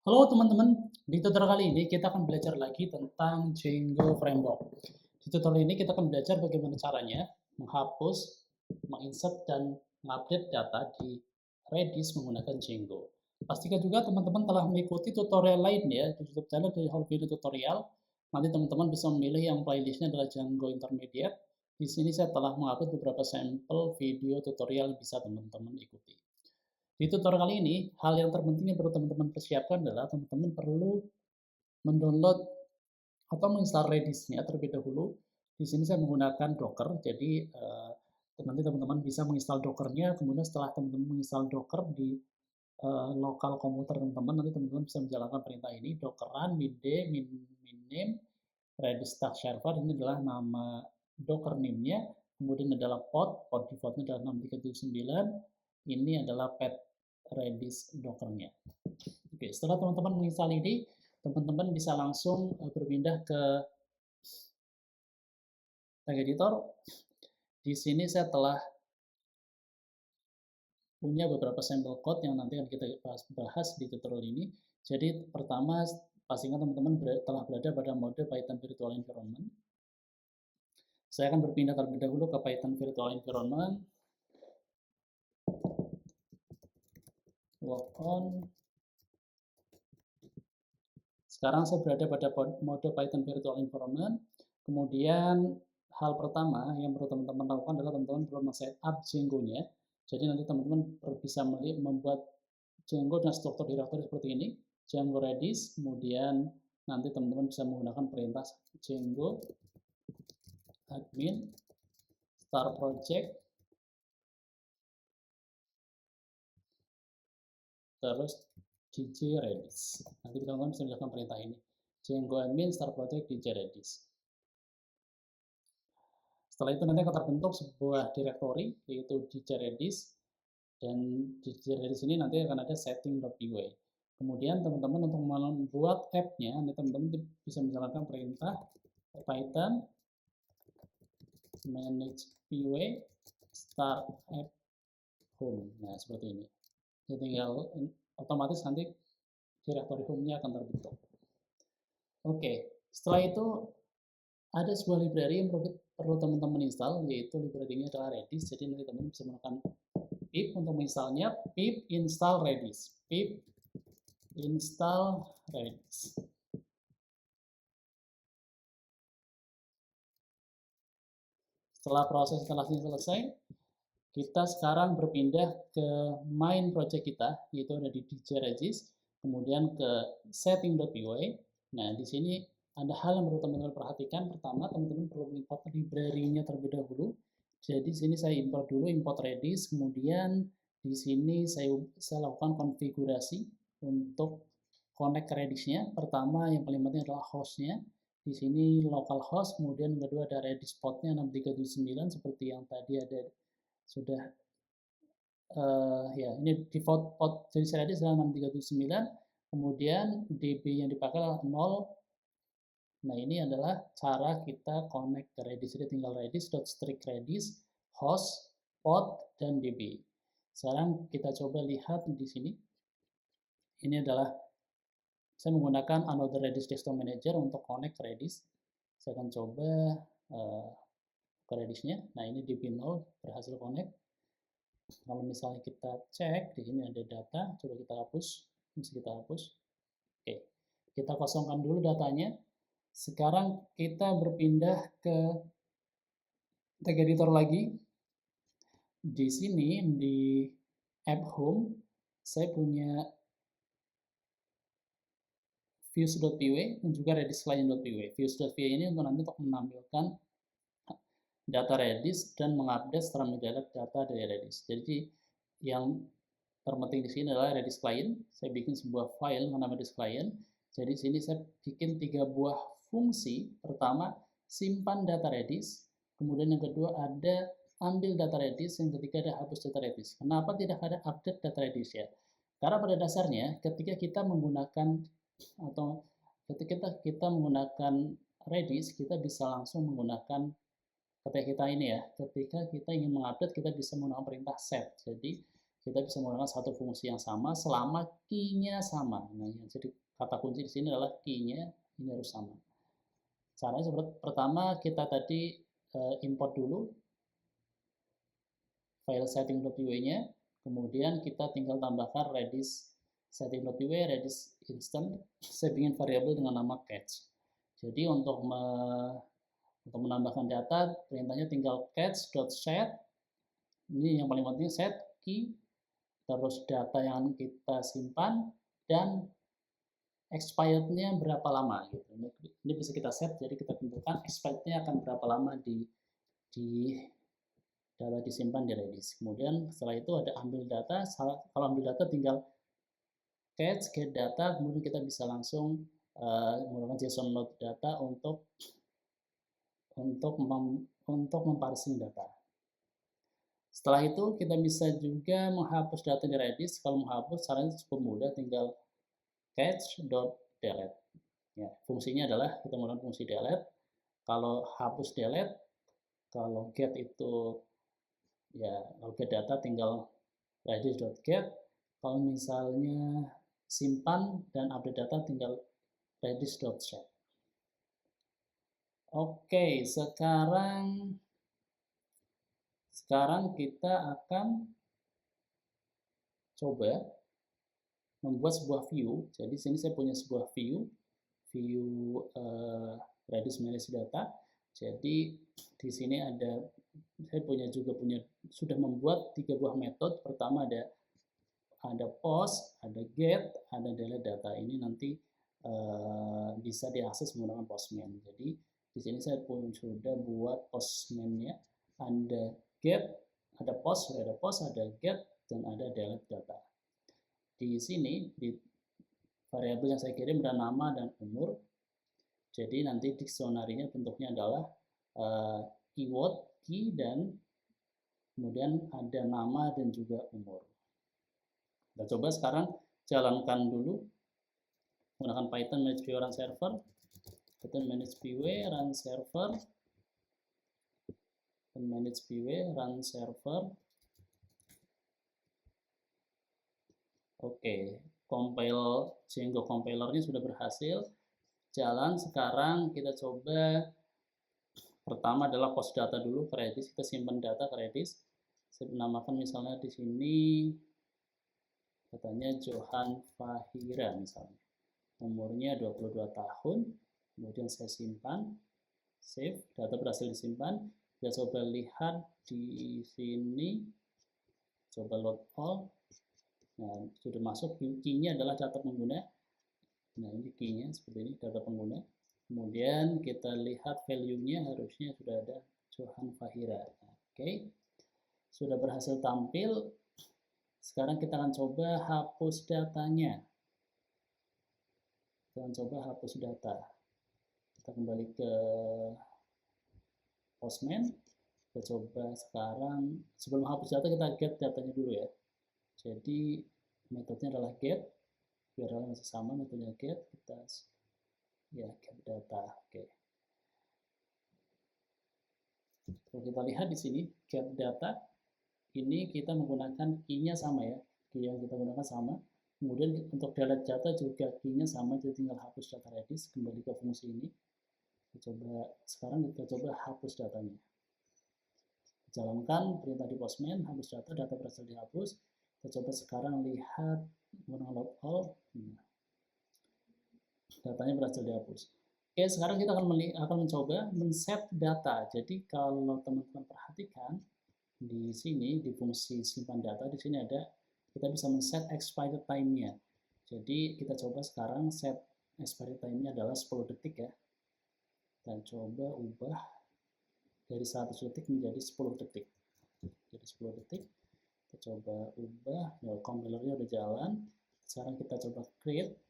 Halo teman-teman, di tutorial kali ini kita akan belajar lagi tentang Django Framework. Di tutorial ini kita akan belajar bagaimana caranya menghapus, menginsert, dan mengupdate data di Redis menggunakan Django. Pastikan juga teman-teman telah mengikuti tutorial lainnya di YouTube channel dari Whole Video Tutorial. Nanti teman-teman bisa memilih yang playlistnya adalah Django Intermediate. Di sini saya telah mengupload beberapa sampel video tutorial yang bisa teman-teman ikuti. Di tutorial kali ini, hal yang terpenting yang perlu teman-teman persiapkan adalah teman-teman perlu mendownload atau menginstal Redis-nya terlebih dahulu. Di sini saya menggunakan Docker, jadi nanti teman-teman bisa menginstal Docker-nya, kemudian setelah teman-teman menginstal Docker di lokal komputer teman-teman, nanti teman-teman bisa menjalankan perintah ini, docker run min-d min-name Redis Stack Server. Ini adalah nama Docker name-nya, kemudian adalah port default-nya adalah 6379, ini adalah path Redis Docker-nya. Oke, setelah teman-teman menginstal ini, teman-teman bisa langsung berpindah ke tag editor. Di sini saya telah punya beberapa sampel code yang nanti akan kita bahas di tutorial ini. Jadi pertama, pastikan teman-teman telah berada pada mode Python Virtual Environment. Saya akan berpindah terlebih dahulu ke Python Virtual Environment. Log on. Sekarang saya berada pada mode Python Virtual Environment. Kemudian hal pertama yang perlu teman-teman lakukan adalah teman-teman perlu men-setup Django-nya. Jadi nanti teman-teman bisa membuat Django dan struktur directory seperti ini. Django Redis, kemudian nanti teman-teman bisa menggunakan perintah Django admin start project, terus dj redis. Nanti teman-teman bisa menggunakan perintah ini. Django admin start project dj redis. Setelah itu nanti akan terbentuk sebuah directory yaitu dj redis, dan di redis ini nanti akan ada setting.py. Kemudian teman-teman untuk membuat app-nya, nanti teman-teman bisa menjalankan perintah Python manage py start app home. Nah, seperti ini. Jadi tinggal otomatis nanti directory home-nya akan terbentuk. Oke, setelah itu ada sebuah library yang perlu teman-teman install, yaitu library-nya adalah Redis. Jadi nanti teman-teman bisa menggunakan pip untuk menginstalnya, pip install Redis, pip install Redis. Setelah proses instalasi selesai, kita sekarang berpindah ke main project kita, yaitu ada di dj redis, kemudian ke setting.py. Nah, di sini ada hal yang perlu teman-teman perhatikan. Pertama, teman-teman perlu import library-nya terlebih dahulu. Jadi di sini saya import dulu, import Redis, kemudian di sini saya lakukan konfigurasi untuk connect ke Redis-nya. Pertama, yang paling penting adalah host-nya. Di sini localhost, kemudian yang kedua ada Redis port-nya 6379 seperti yang tadi ada sudah ya ini default port jenis Redis adalah 6379, kemudian DB yang dipakai adalah 0. Nah, ini adalah cara kita connect ke Redis. Jadi tinggal redis.strict redis, host, port, dan DB. Sekarang kita coba lihat di sini. Ini adalah saya menggunakan Another Redis Desktop Manager untuk connect ke Redis. Saya akan coba ke Redis-nya. Nah, ini DB0 berhasil connect. Kalau misalnya kita cek, di sini ada data, coba kita hapus. Bisa kita hapus. Oke, kita kosongkan dulu datanya. Sekarang kita berpindah ke tag editor lagi. Di sini di app home saya punya views.py dan juga redis client.py. Views.py ini untuk nanti untuk menampilkan data Redis dan mengupdate secara mendadak data dari Redis. Jadi yang terpenting di sini adalah Redis client. Saya bikin sebuah file dengan nama Redis client. Jadi sini saya bikin 3 buah fungsi. Pertama, simpan data Redis. Kemudian yang kedua ada ambil data Redis. Yang ketiga ada hapus data Redis. Kenapa tidak ada update data Redis ya? Karena pada dasarnya ketika kita menggunakan atau ketika kita menggunakan Redis, kita bisa langsung menggunakan ketika kita ini ya, ketika kita ingin mengupdate kita bisa menggunakan perintah set. Jadi kita bisa menggunakan satu fungsi yang sama selama key-nya sama. Nah, yang jadi kata kunci di sini adalah key-nya ini harus sama. Caranya seperti pertama kita tadi import dulu file setting.py-nya, kemudian kita tinggal tambahkan redis setting.py, redis instant, saya ingin variabel dengan nama catch. Jadi untuk menambahkan data, perintahnya tinggal catch.set, ini yang paling penting, set key, terus data yang kita simpan, dan expired-nya berapa lama gitu. Ini bisa kita set, jadi kita tentukan expired-nya akan berapa lama di data disimpan di Redis. Kemudian setelah itu ada ambil data. Kalau ambil data tinggal catch get data, kemudian kita bisa langsung menggunakan JSON load data untuk memparsing data. Setelah itu kita bisa juga menghapus data di Redis. Kalau menghapus caranya cukup mudah, tinggal catch.delete. Ya, fungsinya adalah kita menggunakan fungsi delete. Kalau hapus delete, kalau get itu ya, kalau get data tinggal redis.get. Kalau misalnya simpan dan update data tinggal redis.set. Oke, sekarang kita akan coba membuat sebuah view. Jadi sini saya punya sebuah view Redis Manage Data. Jadi di sini saya sudah membuat 3 buah metode. Pertama ada post, ada get, ada delete data. Ini nanti bisa diakses menggunakan Postman. Jadi di sini saya sudah buat Postman-nya. Ada get, ada post, ada get, dan ada delete data. Di sini di variabel yang saya kirim ada nama dan umur. Jadi nanti dictionary-nya bentuknya adalah keyword, key, dan kemudian ada nama dan juga umur. Kita coba sekarang jalankan dulu menggunakan Python manage py run server. Python manage py run server. Dan manage py run server. Oke, compile Django compilernya sudah berhasil jalan. Sekarang kita coba pertama adalah post data dulu ke Redis. Kita simpan data ke Redis. Saya namakan misalnya di sini katanya Johan Fahira misalnya. Umurnya 22 tahun. Kemudian saya simpan, save, data berhasil disimpan. Kita coba lihat di sini, coba load all. Nah, sudah masuk, key-nya adalah data pengguna. Nah, ini key-nya seperti ini, data pengguna. Kemudian kita lihat value-nya, harusnya sudah ada Johan Fahira. Oke, sudah berhasil tampil. Sekarang kita akan coba hapus datanya. Kita akan coba hapus data. Kita kembali ke Postman. Kita coba sekarang, sebelum hapus data kita get datanya dulu ya. Jadi metodenya adalah get, biar masih sama metodenya get, kita ya get data. Oke. Kalau kita lihat di sini get data, ini kita menggunakan key-nya sama ya, key yang kita gunakan sama. Kemudian untuk delete data juga key-nya sama, jadi tinggal hapus data Redis, kembali ke fungsi ini. Sekarang kita coba hapus datanya. Jalankan perintah di Postman, hapus data, data berhasil dihapus. Kita coba sekarang lihat menggunakan load all. Datanya berhasil dihapus. Oke, sekarang kita akan mencoba men-set data. Jadi kalau teman-teman perhatikan di sini di fungsi simpan data, di sini ada kita bisa men-set expired time-nya. Jadi kita coba sekarang set expired time-nya adalah 10 detik ya. Dan coba ubah dari 100 detik menjadi 10 detik. Jadi 10 detik. Kita coba ubah, ya, compilernya udah jalan. Sekarang kita coba create.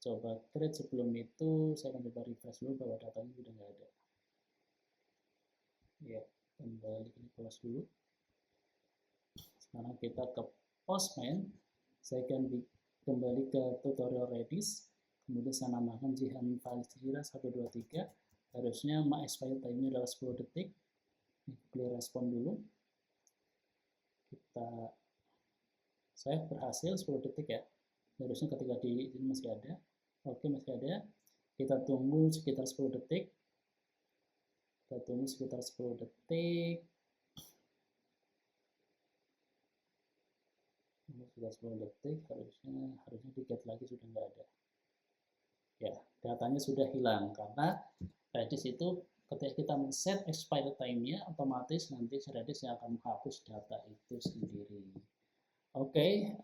Coba create, sebelum itu saya akan coba refresh dulu bahwa datanya sudah nggak ada. Ya, kembali ke close dulu. Sekarang kita ke Postman. Saya akan kembali ke tutorial Redis. Kemudian saya namakan Jihan Fahira 123. Harusnya expired time-nya adalah 10 detik. clear respon dulu. Saya berhasil 10 detik ya. Harusnya ketika di ini masih ada. Oke, masih ada. Kita tunggu sekitar 10 detik. Kita tunggu sekitar 10 detik. Sudah 10 detik, harusnya dikit lagi sudah nggak ada. Ya, datanya sudah hilang karena Redis itu ketika kita men-set expiry time-nya, otomatis nanti Redis yang akan menghapus data itu sendiri. Oke,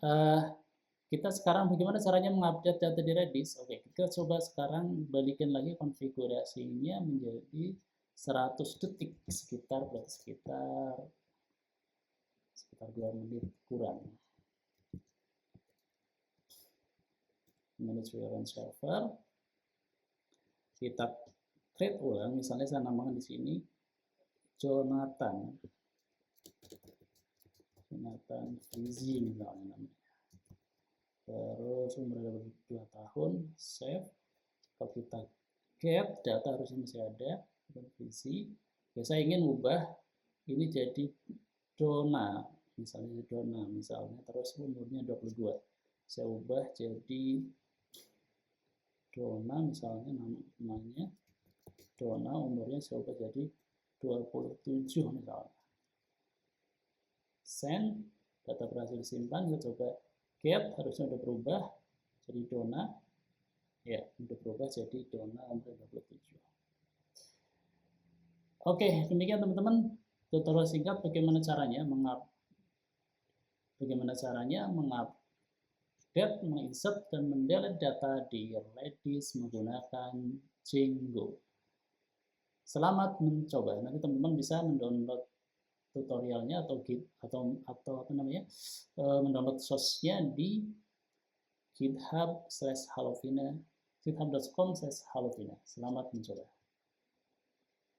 kita sekarang bagaimana caranya mengupdate data di Redis? Oke, kita coba sekarang balikin lagi konfigurasinya menjadi 100 detik, sekitar 2 menit kurang. Manage your own server. Kita create ulang, misalnya saya namakan di sini Jonathan Fizi misalnya namanya. Terus umurnya 2 tahun, save. Kalau kita get, data harusnya masih ada, Fizi. Ya, saya ingin ubah ini jadi Dona, misalnya terus umurnya 22. Saya ubah jadi Dona, misalnya namanya Dona, umurnya saya ubah jadi 27 misalnya. Send, data berhasil disimpan. Kita coba get, harusnya udah berubah jadi Dona. Ya, udah berubah jadi Dona umur 27. Oke, demikian teman-teman tutorial singkat bagaimana caranya mengupdate, menginsert dan mendelete data di Redis menggunakan Django. Selamat mencoba. Nanti teman-teman bisa mendownload tutorialnya mendownload source-nya di github.com/halovina. Selamat mencoba.